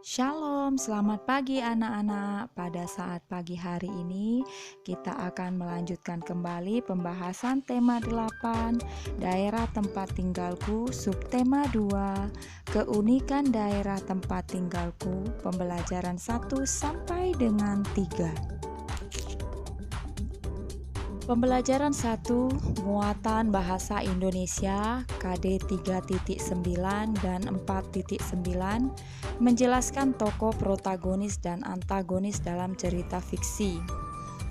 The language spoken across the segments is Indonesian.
Shalom, selamat pagi anak-anak. Pada saat pagi hari ini, kita akan melanjutkan kembali pembahasan tema 8, daerah tempat tinggalku, subtema 2, keunikan daerah tempat tinggalku, pembelajaran 1 sampai dengan 3. Pembelajaran 1, muatan bahasa Indonesia KD 3.9 dan 4.9 menjelaskan tokoh protagonis dan antagonis dalam cerita fiksi.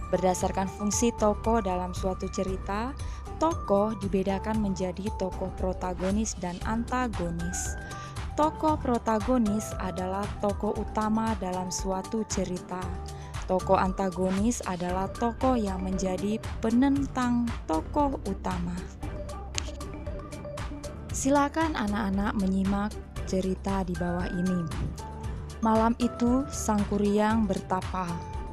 Berdasarkan fungsi tokoh dalam suatu cerita, tokoh dibedakan menjadi tokoh protagonis dan antagonis. Tokoh protagonis adalah tokoh utama dalam suatu cerita. Tokoh antagonis adalah tokoh yang menjadi penentang tokoh utama. Silakan anak-anak menyimak cerita di bawah ini. Malam itu, Sang Kuryang bertapa.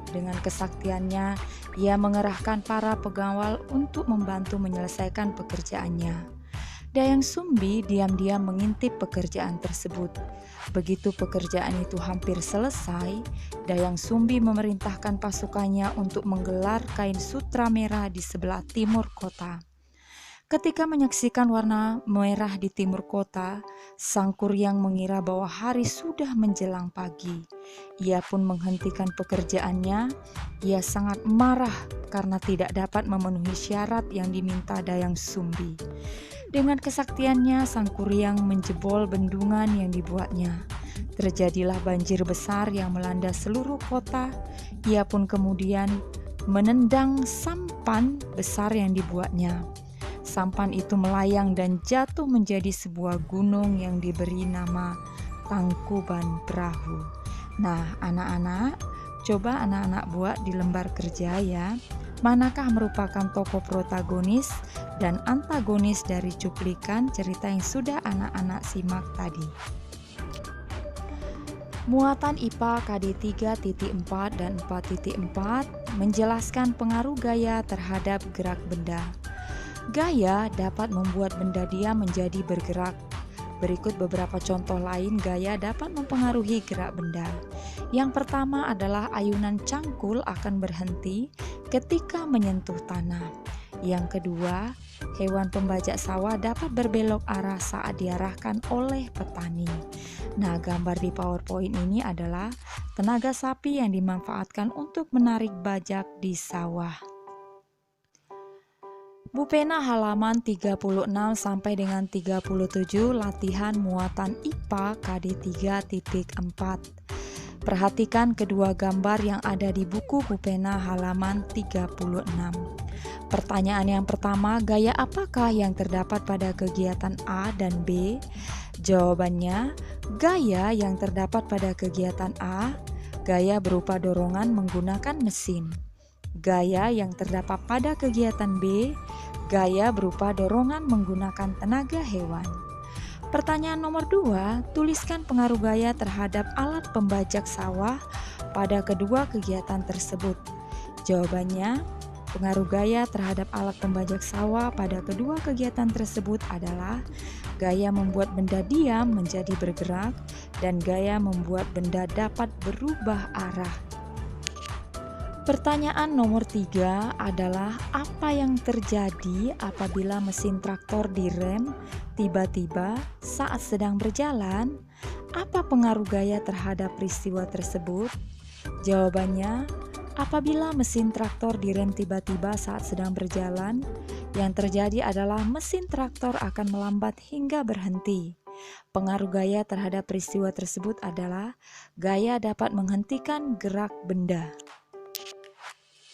Dengan kesaktiannya, ia mengerahkan para pegawai untuk membantu menyelesaikan pekerjaannya. Dayang Sumbi diam-diam mengintip pekerjaan tersebut. Begitu pekerjaan itu hampir selesai, Dayang Sumbi memerintahkan pasukannya untuk menggelar kain sutra merah di sebelah timur kota. Ketika menyaksikan warna merah di timur kota, Sang Kuryang mengira bahwa hari sudah menjelang pagi. Ia pun menghentikan pekerjaannya. Ia sangat marah karena tidak dapat memenuhi syarat yang diminta Dayang Sumbi. Dengan kesaktiannya, Sang Kuryang menjebol bendungan yang dibuatnya. Terjadilah banjir besar yang melanda seluruh kota. Ia pun kemudian menendang sampan besar yang dibuatnya. Sampan itu melayang dan jatuh menjadi sebuah gunung yang diberi nama Tangkuban Perahu. Nah, anak-anak, coba anak-anak buat di lembar kerja ya. Manakah merupakan tokoh protagonis dan antagonis dari cuplikan cerita yang sudah anak-anak simak tadi? Muatan IPA KD 3.4 dan 4.4 menjelaskan pengaruh gaya terhadap gerak benda. Gaya dapat membuat benda diam menjadi bergerak. Berikut beberapa contoh lain gaya dapat mempengaruhi gerak benda. Yang pertama adalah ayunan cangkul akan berhenti ketika menyentuh tanah. Yang kedua, hewan pembajak sawah dapat berbelok arah saat diarahkan oleh petani. Nah, gambar di PowerPoint ini adalah tenaga sapi yang dimanfaatkan untuk menarik bajak di sawah. Bu Pena halaman 36 sampai dengan 37 latihan muatan IPA KD 3.4. Perhatikan kedua gambar yang ada di buku Bu Pena halaman 36. Pertanyaan yang pertama, gaya apakah yang terdapat pada kegiatan A dan B? Jawabannya, gaya yang terdapat pada kegiatan A, gaya berupa dorongan menggunakan mesin. Gaya yang terdapat pada kegiatan B, gaya berupa dorongan menggunakan tenaga hewan. Pertanyaan nomor 2, tuliskan pengaruh gaya terhadap alat pembajak sawah pada kedua kegiatan tersebut. Jawabannya, pengaruh gaya terhadap alat pembajak sawah pada kedua kegiatan tersebut adalah gaya membuat benda diam menjadi bergerak dan gaya membuat benda dapat berubah arah. Pertanyaan nomor 3 adalah apa yang terjadi apabila mesin traktor direm tiba-tiba saat sedang berjalan? Apa pengaruh gaya terhadap peristiwa tersebut? Jawabannya, apabila mesin traktor direm tiba-tiba saat sedang berjalan, yang terjadi adalah mesin traktor akan melambat hingga berhenti. Pengaruh gaya terhadap peristiwa tersebut adalah gaya dapat menghentikan gerak benda.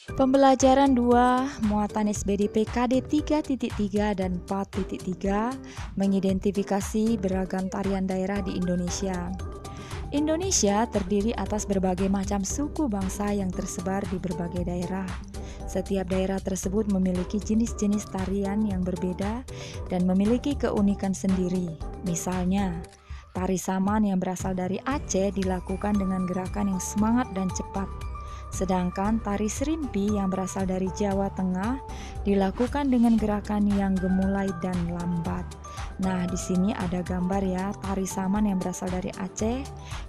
Pembelajaran 2, muatan SBDP KD 3.3 dan 4.3 mengidentifikasi beragam tarian daerah di Indonesia. Indonesia terdiri atas berbagai macam suku bangsa yang tersebar di berbagai daerah. Setiap daerah tersebut memiliki jenis-jenis tarian yang berbeda dan memiliki keunikan sendiri. Misalnya, tari saman yang berasal dari Aceh dilakukan dengan gerakan yang semangat dan cepat. Sedangkan tari serimpi yang berasal dari Jawa Tengah dilakukan dengan gerakan yang gemulai dan lambat. Nah, di sini ada gambar ya, tari saman yang berasal dari Aceh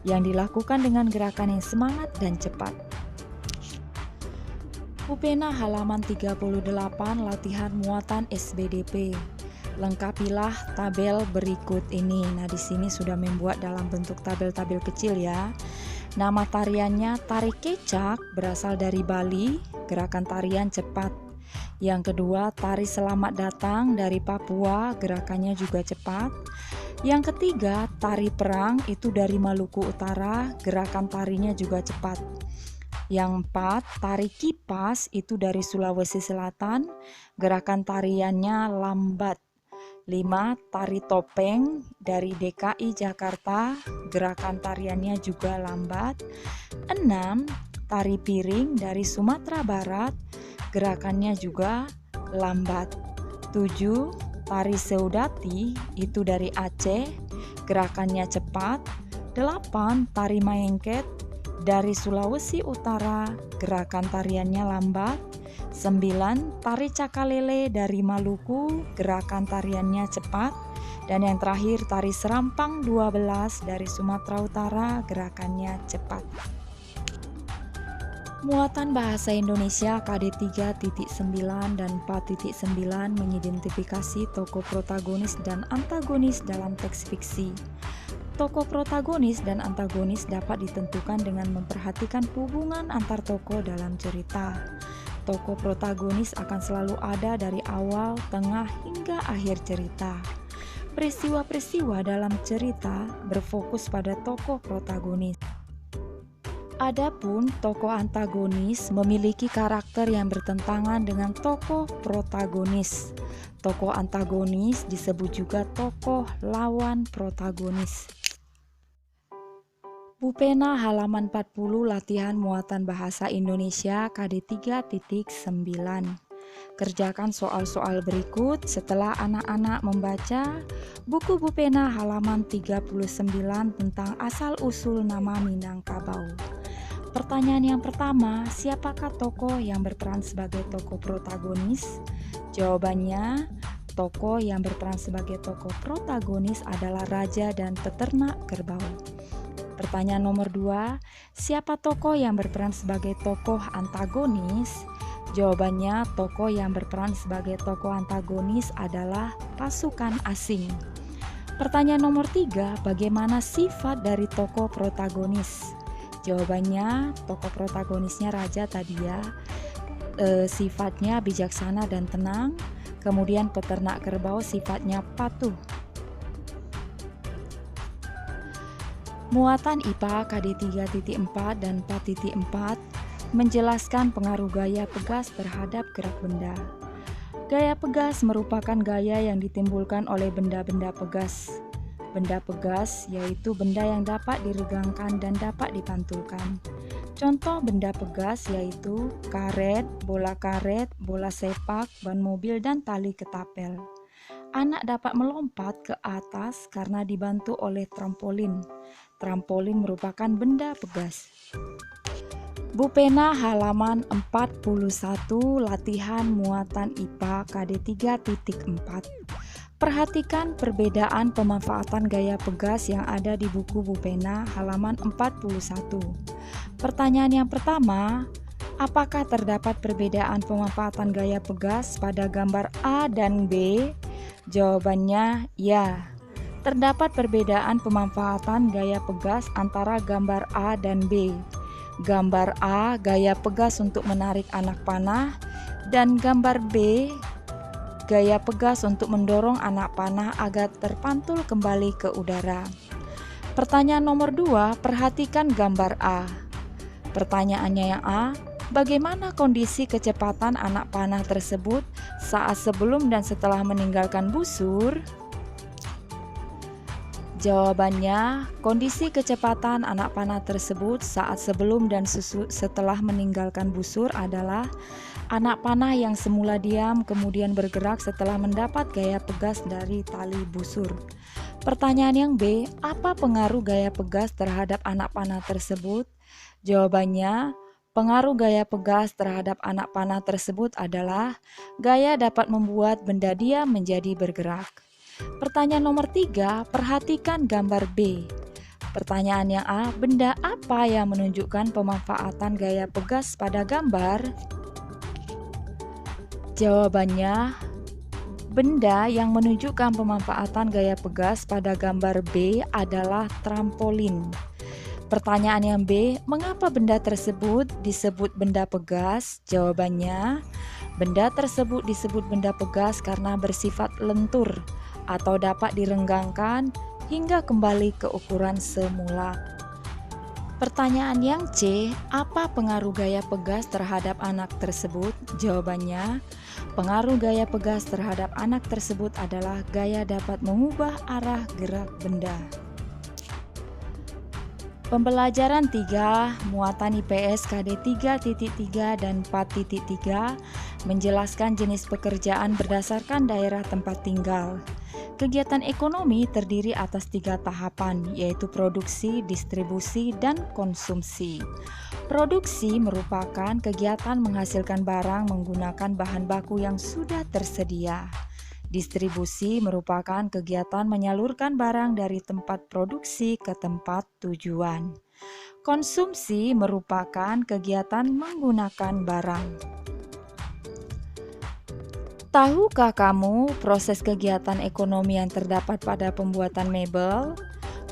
yang dilakukan dengan gerakan yang semangat dan cepat. Pupena halaman 38 latihan muatan SBDP. Lengkapilah tabel berikut ini. Nah, di sini sudah membuat dalam bentuk tabel-tabel kecil ya. Nama tariannya tari kecak, berasal dari Bali, gerakan tarian cepat. Yang kedua, tari selamat datang dari Papua, gerakannya juga cepat. Yang ketiga, tari perang itu dari Maluku Utara, gerakan tarinya juga cepat. Yang empat, tari kipas itu dari Sulawesi Selatan, gerakan tariannya lambat. 5. Tari topeng dari DKI Jakarta, gerakan tariannya juga lambat. 6. Tari piring dari Sumatera Barat, gerakannya juga lambat. 7. Tari seudati itu dari Aceh, gerakannya cepat. 8. Tari maengket dari Sulawesi Utara, gerakan tariannya lambat. 9. Tari cakalele dari Maluku, gerakan tariannya cepat. Dan yang terakhir, tari serampang 12 dari Sumatera Utara, gerakannya cepat. Muatan bahasa Indonesia KD 3.9 dan 4.9 mengidentifikasi tokoh protagonis dan antagonis dalam teks fiksi. Tokoh protagonis dan antagonis dapat ditentukan dengan memperhatikan hubungan antar tokoh dalam cerita. Tokoh protagonis akan selalu ada dari awal, tengah, hingga akhir cerita. Peristiwa-peristiwa dalam cerita berfokus pada tokoh protagonis. Adapun tokoh antagonis memiliki karakter yang bertentangan dengan tokoh protagonis. Tokoh antagonis disebut juga tokoh lawan protagonis. Pupena halaman 40 latihan muatan bahasa Indonesia KD 3.9. Kerjakan soal-soal berikut setelah anak-anak membaca buku Pupena halaman 39 tentang asal-usul nama Minangkabau. Pertanyaan yang pertama, siapakah tokoh yang berperan sebagai tokoh protagonis? Jawabannya, tokoh yang berperan sebagai tokoh protagonis adalah raja dan peternak kerbau. Pertanyaan nomor 2, siapa tokoh yang berperan sebagai tokoh antagonis? Jawabannya, tokoh yang berperan sebagai tokoh antagonis adalah pasukan asing. Pertanyaan nomor 3, bagaimana sifat dari tokoh protagonis? Jawabannya, tokoh protagonisnya raja tadi ya. Sifatnya bijaksana dan tenang. Kemudian peternak kerbau sifatnya patuh. Muatan IPA KD 3.4 dan 4.4 menjelaskan pengaruh gaya pegas terhadap gerak benda. Gaya pegas merupakan gaya yang ditimbulkan oleh benda-benda pegas. Benda pegas yaitu benda yang dapat diregangkan dan dapat dipantulkan. Contoh benda pegas yaitu karet, bola sepak, ban mobil, dan tali ketapel. Anak dapat melompat ke atas karena dibantu oleh trampolin. Trampolin merupakan benda pegas. Pupena halaman 41 latihan muatan IPA KD 3.4. Perhatikan perbedaan pemanfaatan gaya pegas yang ada di buku Pupena halaman 41. Pertanyaan yang pertama, apakah terdapat perbedaan pemanfaatan gaya pegas pada gambar A dan B? Jawabannya ya. Terdapat perbedaan pemanfaatan gaya pegas antara gambar A dan B. Gambar A gaya pegas untuk menarik anak panah, dan gambar B gaya pegas untuk mendorong anak panah agar terpantul kembali ke udara. Pertanyaan nomor 2, perhatikan gambar A. Pertanyaannya yang A, bagaimana kondisi kecepatan anak panah tersebut saat sebelum dan setelah meninggalkan busur? Jawabannya, kondisi kecepatan anak panah tersebut saat sebelum dan setelah meninggalkan busur adalah anak panah yang semula diam kemudian bergerak setelah mendapat gaya pegas dari tali busur. Pertanyaan yang B, apa pengaruh gaya pegas terhadap anak panah tersebut? Jawabannya, Pengaruh gaya Pegas terhadap anak panah tersebut adalah gaya dapat membuat benda diam menjadi bergerak. Pertanyaan nomor 3, perhatikan gambar B. Pertanyaan yang A, benda apa yang menunjukkan pemanfaatan gaya Pegas pada gambar? Jawabannya, benda yang menunjukkan pemanfaatan gaya Pegas pada gambar B adalah trampolin. Pertanyaan yang B, mengapa benda tersebut disebut benda Pegas? Jawabannya, benda tersebut disebut benda Pegas karena bersifat lentur atau dapat direnggangkan hingga kembali ke ukuran semula. Pertanyaan yang C, apa pengaruh gaya Pegas terhadap anak tersebut? Jawabannya, pengaruh gaya Pegas terhadap anak tersebut adalah gaya dapat mengubah arah gerak benda. Pembelajaran 3, muatan IPS KD 3.3 dan 4.3 menjelaskan jenis pekerjaan berdasarkan daerah tempat tinggal. Kegiatan ekonomi terdiri atas 3 tahapan, yaitu produksi, distribusi, dan konsumsi. Produksi merupakan kegiatan menghasilkan barang menggunakan bahan baku yang sudah tersedia. Distribusi merupakan kegiatan menyalurkan barang dari tempat produksi ke tempat tujuan. Konsumsi merupakan kegiatan menggunakan barang. Tahukah kamu proses kegiatan ekonomi yang terdapat pada pembuatan mebel?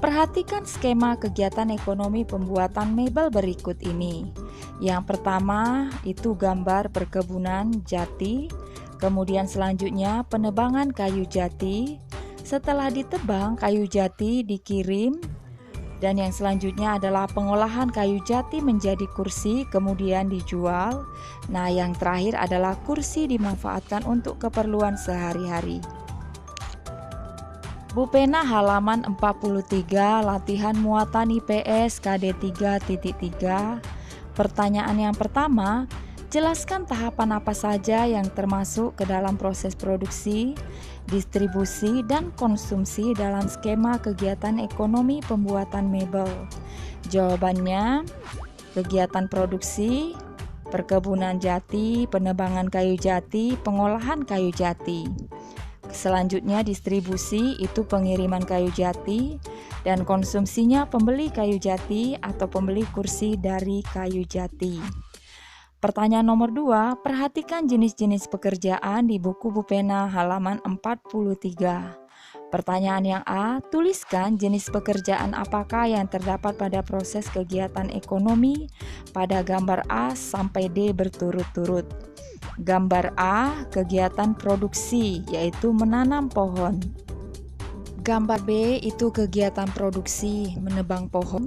Perhatikan skema kegiatan ekonomi pembuatan mebel berikut ini. Yang pertama itu gambar perkebunan jati. Kemudian selanjutnya penebangan kayu jati. Setelah ditebang, kayu jati dikirim. Dan yang selanjutnya adalah pengolahan kayu jati menjadi kursi, kemudian dijual. Nah, yang terakhir adalah kursi dimanfaatkan untuk keperluan sehari-hari. Bu Pena halaman 43, latihan muatan IPS KD 3.3. Pertanyaan yang pertama, jelaskan tahapan apa saja yang termasuk ke dalam proses produksi, distribusi, dan konsumsi dalam skema kegiatan ekonomi pembuatan mebel. Jawabannya, kegiatan produksi, perkebunan jati, penebangan kayu jati, pengolahan kayu jati. Selanjutnya distribusi itu pengiriman kayu jati, dan konsumsinya pembeli kayu jati atau pembeli kursi dari kayu jati. Pertanyaan nomor 2, perhatikan jenis-jenis pekerjaan di buku Bu Pena halaman 43. Pertanyaan yang A, tuliskan jenis pekerjaan apakah yang terdapat pada proses kegiatan ekonomi pada gambar A sampai D berturut-turut. Gambar A, kegiatan produksi, yaitu menanam pohon. Gambar B itu kegiatan produksi, menebang pohon.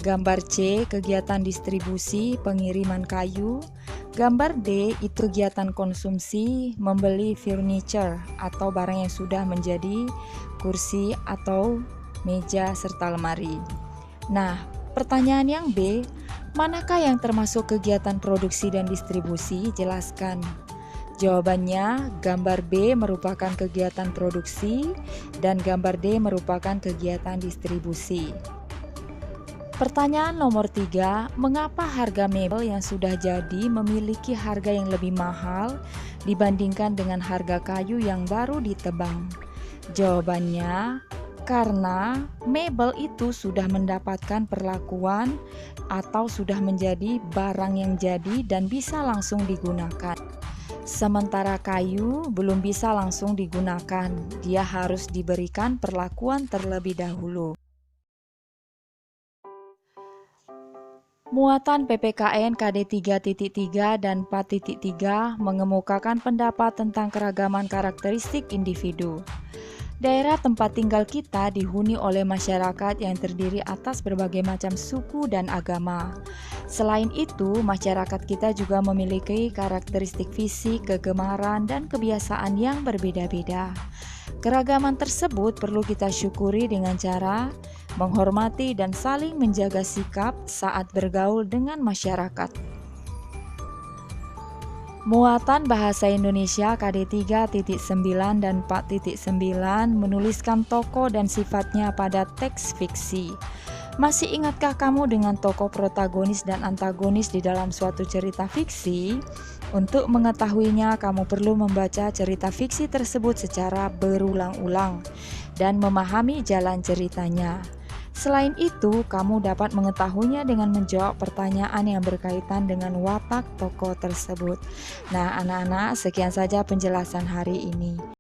Gambar C, kegiatan distribusi, pengiriman kayu. Gambar D itu kegiatan konsumsi, membeli furniture atau barang yang sudah menjadi kursi atau meja serta lemari. Nah, pertanyaan yang B, manakah yang termasuk kegiatan produksi dan distribusi? Jelaskan. Jawabannya, gambar B merupakan kegiatan produksi dan gambar D merupakan kegiatan distribusi. Pertanyaan nomor 3, mengapa harga mebel yang sudah jadi memiliki harga yang lebih mahal dibandingkan dengan harga kayu yang baru ditebang? Jawabannya, karena mebel itu sudah mendapatkan perlakuan atau sudah menjadi barang yang jadi dan bisa langsung digunakan. Sementara kayu belum bisa langsung digunakan, dia harus diberikan perlakuan terlebih dahulu. Muatan PPKN KD 3.3 dan 4.3 mengemukakan pendapat tentang keragaman karakteristik individu. Daerah tempat tinggal kita dihuni oleh masyarakat yang terdiri atas berbagai macam suku dan agama. Selain itu, masyarakat kita juga memiliki karakteristik fisik, kegemaran, dan kebiasaan yang berbeda-beda. Keragaman tersebut perlu kita syukuri dengan cara menghormati dan saling menjaga sikap saat bergaul dengan masyarakat. Muatan Bahasa Indonesia KD 3.9 dan 4.9 menuliskan tokoh dan sifatnya pada teks fiksi. Masih ingatkah kamu dengan tokoh protagonis dan antagonis di dalam suatu cerita fiksi? Untuk mengetahuinya, kamu perlu membaca cerita fiksi tersebut secara berulang-ulang dan memahami jalan ceritanya. Selain itu, kamu dapat mengetahuinya dengan menjawab pertanyaan yang berkaitan dengan watak tokoh tersebut. Nah, anak-anak, sekian saja penjelasan hari ini.